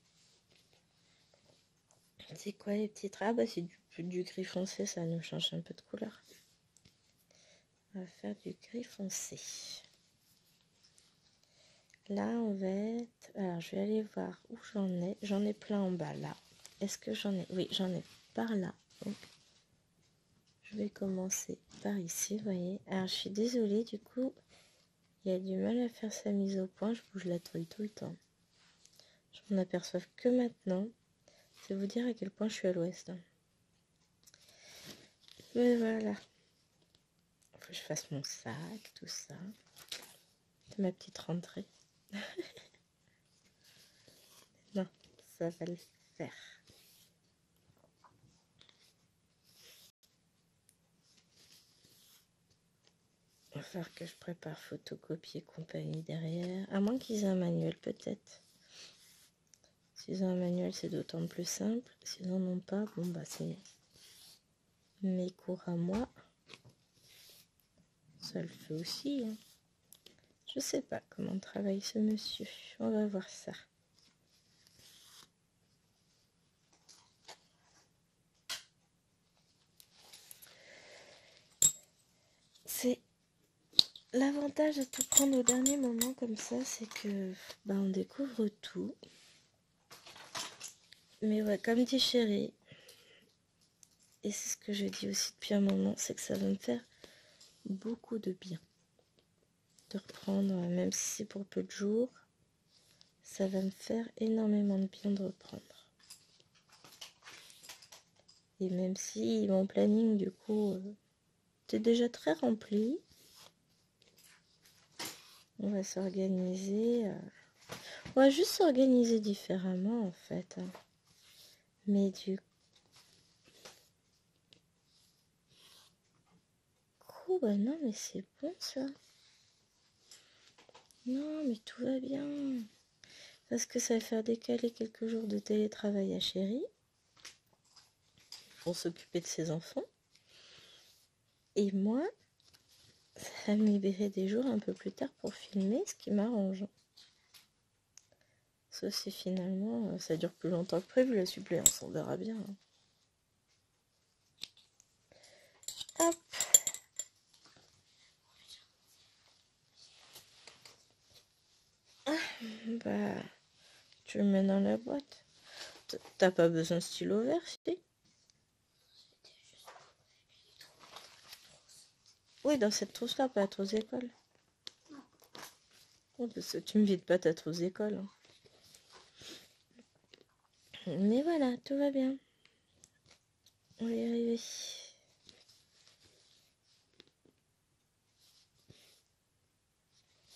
C'est quoi les petits traits? Ah bah c'est du gris foncé, ça nous change un peu de couleur. On va faire du gris foncé. Là, on va être... Alors, je vais aller voir où j'en ai. J'en ai plein en bas, là. Est-ce que j'en ai... Oui, j'en ai par là. Donc, je vais commencer par ici, vous voyez. Alors, je suis désolée, du coup, il y a du mal à faire sa mise au point. Je bouge la truie tout le temps. Je m'en aperçois que maintenant. C'est vous dire à quel point je suis à l'ouest. Mais voilà. Il faut que je fasse mon sac, tout ça. C'est ma petite rentrée. Non, ça va le faire. Il va falloir que je prépare photocopie et compagnie derrière. À moins qu'ils aient un manuel, peut-être. S'ils ont un manuel, c'est d'autant plus simple. S'ils n'en ont pas, bon bah c'est mes cours à moi. Ça le fait aussi. Hein. Je sais pas comment travaille ce monsieur. On va voir ça. C'est l'avantage de tout prendre au dernier moment comme ça, c'est que bah, on découvre tout. Mais ouais, comme dit Chérie, et c'est ce que je dis aussi depuis un moment, c'est que ça va me faire beaucoup de bien. De reprendre, même si c'est pour peu de jours, ça va me faire énormément de bien de reprendre. Et même si mon planning, du coup, était déjà très rempli, on va s'organiser. On va juste s'organiser différemment, en fait. Mais du coup, bah non, mais c'est bon, ça. Non, mais tout va bien. Parce que ça va faire décaler quelques jours de télétravail à Chérie pour s'occuper de ses enfants. Et moi, ça va me libérer des jours un peu plus tard pour filmer, ce qui m'arrange. Sauf si finalement, ça dure plus longtemps que prévu, la suppléance, on verra bien. Hop. Bah, tu le mets dans la boîte. T'as pas besoin de stylo vert, si? Oui, dans cette trousse-là, pas à trousse école. Oh, parce que tu me vides pas ta trousse école. Hein. Mais voilà, tout va bien. On va y arriver.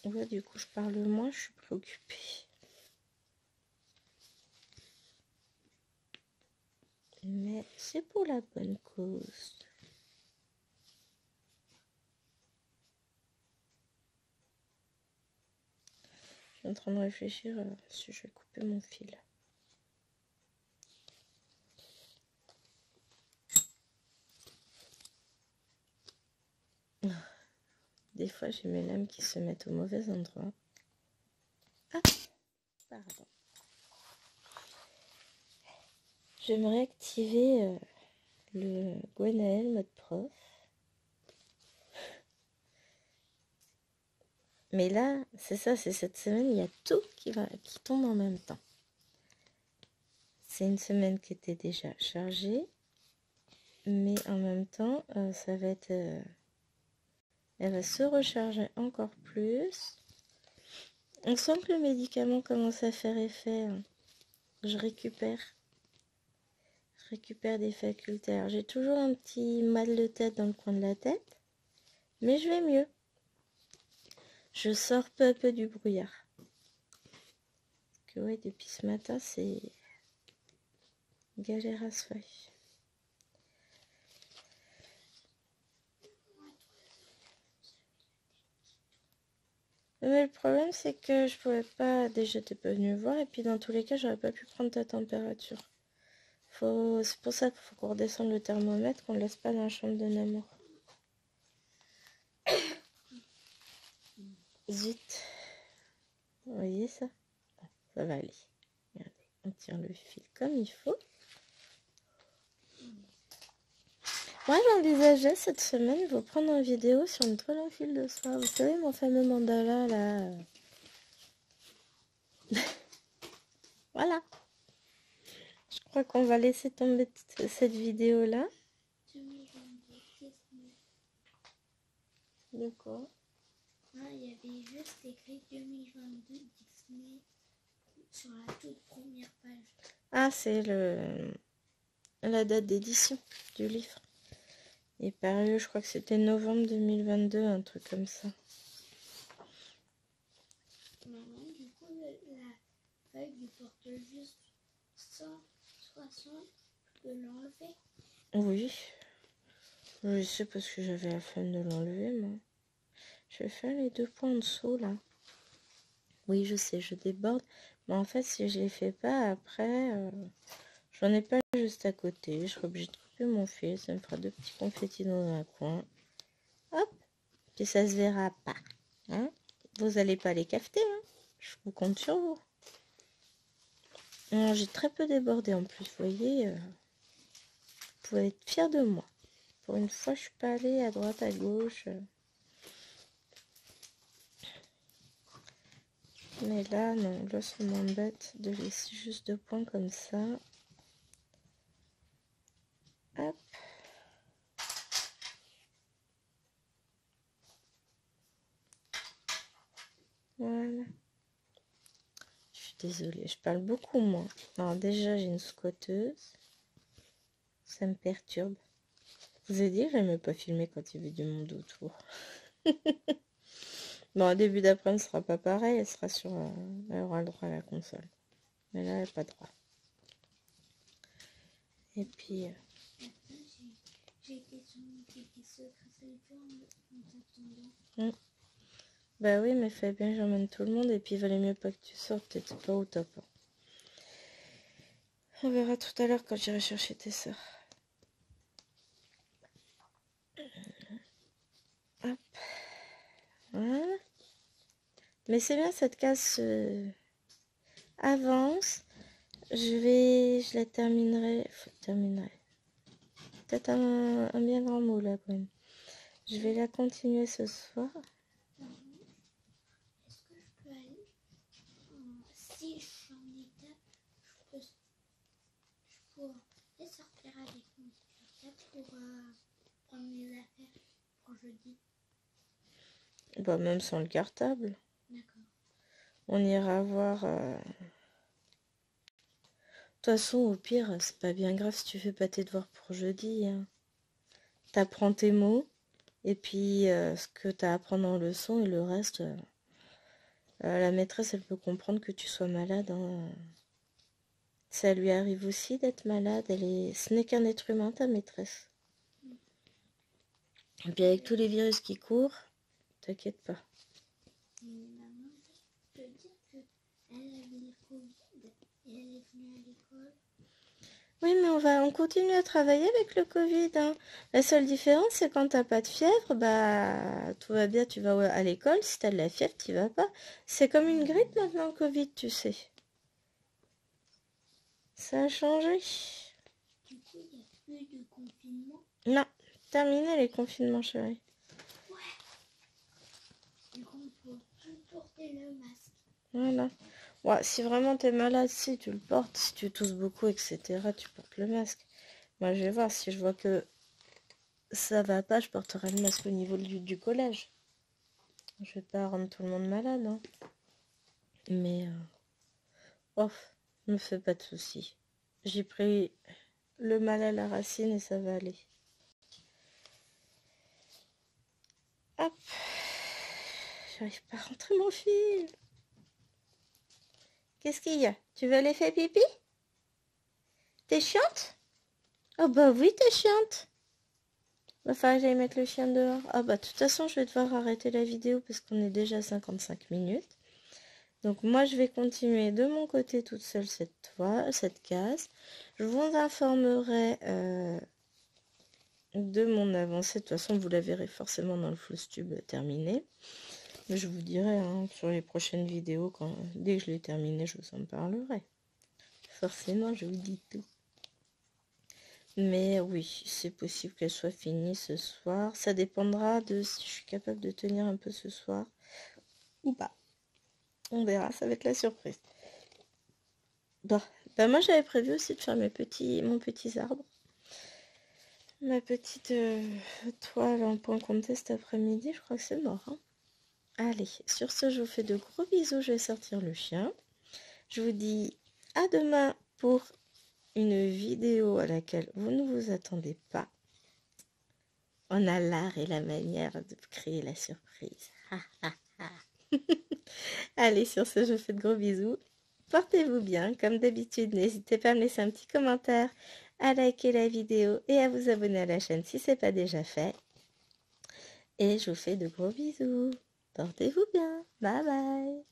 Ouais, du coup, je parle moins, je suis préoccupée. Mais c'est pour la bonne cause. Je suis en train de réfléchir si je vais couper mon fil. Des fois, j'ai mes lames qui se mettent au mauvais endroit. Ah, pardon. J'aimerais activer le Gwenaël mode prof. Mais là, c'est ça, c'est cette semaine, il y a tout qui tombe en même temps. C'est une semaine qui était déjà chargée, mais en même temps, ça va être... elle va se recharger encore plus. On sent que le médicament commence à faire effet. Hein. Je récupère des facultés. Alors, j'ai toujours un petit mal de tête dans le coin de la tête, mais je vais mieux. Je sors peu à peu du brouillard. Parce que ouais, depuis ce matin, c'est galère à souhait. Mais le problème, c'est que je pouvais pas. Déjà, t'es pas venu voir, et puis dans tous les cas, j'aurais pas pu prendre ta température. C'est pour ça qu'il faut qu'on redescende le thermomètre, qu'on ne laisse pas dans la chambre de Namour. Zut. Vous voyez ça? Ça va aller. Regardez, on tire le fil comme il faut. Moi, j'envisageais cette semaine vous prendre en vidéo sur une toile en fil de soie. Vous savez, mon fameux mandala, là. Voilà. Je crois qu'on va laisser tomber cette vidéo-là. De quoi? Non, il y avait juste écrit 2022 Disney sur la toute première page. Ah, c'est la date d'édition du livre. Il est paru, je crois que c'était novembre 2022, un truc comme ça. Maman, du coup, la feuille du porte juste 160, je peux l'enlever? Oui. Je sais parce que j'avais la flemme de l'enlever, moi. Je vais faire les 2 points en dessous, là. Oui, je sais, je déborde. Mais en fait, si je les fais pas, après, j'en ai pas juste à côté. Je serai obligée de couper mon fil. Ça me fera 2 petits confettis dans un coin. Hop. Puis ça se verra pas. Hein? Vous allez pas les cafeter, hein? Je vous compte sur vous. J'ai très peu débordé en plus, vous voyez. Vous pouvez être fiers de moi. Pour une fois, je suis pas allée à droite, à gauche. Mais là, non, là, ça m'embête de laisser juste 2 points comme ça. Hop. Voilà. Je suis désolée, je parle beaucoup moins. Alors déjà, j'ai une squatteuse. Ça me perturbe. Je vous ai dit que j'aimais pas filmer quand il y avait du monde autour. Bon, au début d'après-midi, ce sera pas pareil. Elle sera sur... elle aura le droit à la console. Mais là, elle n'a pas droit. Et puis... J'ai été sur mon petit secret selfie en t'attendant. Bah oui, mais fais bien, j'emmène tout le monde. Et puis, il valait mieux pas que tu sortes. T'étais pas au top. Hein. On verra tout à l'heure quand j'irai chercher tes sœurs. Hop. Voilà. Mais c'est bien, cette case avance. Je la terminerai. Peut-être un bien grand mot là quand même. Je vais la continuer ce soir. Est-ce que je peux aller si je suis en état, je pourrais sortir avec mon portable pour prendre mes affaires pour jeudi. Bah même sans le cartable. D'accord. On ira voir. De toute façon, au pire, c'est pas bien grave si tu fais pas tes devoirs pour jeudi. Hein. T'apprends tes mots. Et puis, ce que tu as à apprendre en leçon et le reste, la maîtresse, elle peut comprendre que tu sois malade. Hein. Ça lui arrive aussi d'être malade. Ce n'est qu'un être humain, ta maîtresse. Et puis avec tous les virus qui courent, t'inquiète pas. Mais maman, je peux dire qu'elle avait le Covid et elle est venue à l'école. Oui, mais on continue à travailler avec le Covid. Hein. La seule différence, c'est quand t'as pas de fièvre, bah tout va bien, tu vas à l'école. Si t'as de la fièvre, tu vas pas. C'est comme une grippe maintenant, le Covid, tu sais. Ça a changé. Du coup, il n'y a plus de confinement. Non, terminé les confinements, chérie. Ouais. Du coup, on peut plus porter le masque. Voilà. Ouais, si vraiment t'es malade, si tu le portes, si tu tousses beaucoup, etc., tu portes le masque. Moi, je vais voir si je vois que ça va pas, je porterai le masque au niveau du collège. Je vais pas rendre tout le monde malade, hein. Mais, off. Me fais pas de soucis. J'ai pris le mal à la racine et ça va aller. Hop. J'arrive pas à rentrer mon fil. Qu'est-ce qu'il y a? Tu veux aller faire pipi? T'es chiante? Oh bah oui, t'es chiante. Va falloir que j'aille mettre le chien dehors. Ah bah de toute façon, je vais devoir arrêter la vidéo parce qu'on est déjà à 55 minutes. Donc moi, je vais continuer de mon côté toute seule cette case. Je vous informerai de mon avancée. De toute façon, vous la verrez forcément dans le Flowstube terminé. Mais je vous dirai hein, sur les prochaines vidéos, dès que je l'ai terminé, je vous en parlerai. Forcément, je vous dis tout. Mais oui, c'est possible qu'elle soit finie ce soir. Ça dépendra de si je suis capable de tenir un peu ce soir ou pas. On verra, ça va être la surprise. Bon, bah moi j'avais prévu aussi de faire mon petit arbre. Ma petite toile en point comté cet après-midi, je crois que c'est mort. Hein. Allez, sur ce, je vous fais de gros bisous. Je vais sortir le chien. Je vous dis à demain pour une vidéo à laquelle vous ne vous attendez pas. On a l'art et la manière de créer la surprise. Allez, sur ce, je vous fais de gros bisous. Portez-vous bien, comme d'habitude. N'hésitez pas à me laisser un petit commentaire, à liker la vidéo et à vous abonner à la chaîne si ce n'est pas déjà fait. Et je vous fais de gros bisous. Portez-vous bien. Bye bye.